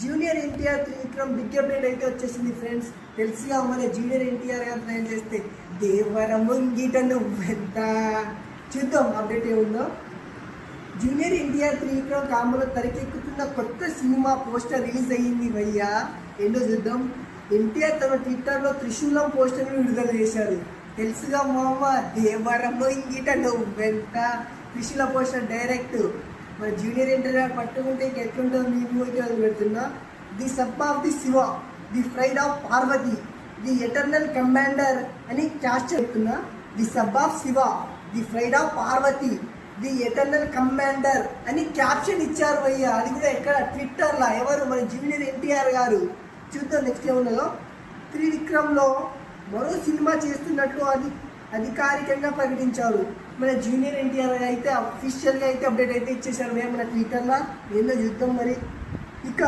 Junior NTR Trivikram big update అయితే వచ్చేసింది friends. తెలుసుగా మన జూనియర్ ఎన్టీఆర్ గారు ట్రైన్ చేస్తే దేవరం ముంగిట నువ్వెంత. చూద్దాం అప్డేట్ ఏముందో. జూనియర్ ఎన్టీఆర్ త్రివిక్రమ్ కాంబోలో తెరకెక్కుతున్న కొత్త సినిమా పోస్టర్ రిలీజ్ అయ్యింది భయ్యా. ఏంటో చూద్దాం. ఎన్టీఆర్ తన ట్విట్టర్లో త్రిశూలం పోస్టర్ని విడుదల చేశారు. తెలుసుగా మామ దేవరం ముంగిట నువ్వెంత. త్రిశూల పోస్టర్ డైరెక్ట్ మన జూనియర్ ఎన్టీఆర్ పట్టుకుంటే ఎట్లుంటుందో మీకు అయితే పెడుతున్నా. The son of the Shiva, the pride of Parvati, the eternal commander అని క్యాప్షన్ చెప్తున్నా. The son of Shiva, the pride of Parvati, the eternal commander అని క్యాప్షన్ ఇచ్చారు భయ్య. అది కూడా ఎక్కడ ట్విట్టర్లో. ఎవరు? మన జూనియర్ ఎన్టీఆర్ గారు. చూద్దాం నెక్స్ట్ ఏమున్నదో. త్రివిక్రమ్లో మరో సినిమా చేస్తున్నట్లు అధికారికంగా ప్రకటించారు. మన జూనియర్ ఎన్టీఆర్ అయితే అఫీషియల్గా అయితే అప్డేట్ అయితే ఇచ్చేసారు మన ట్విట్టర్లో. ఏందో చూద్దాం మరి. ఇక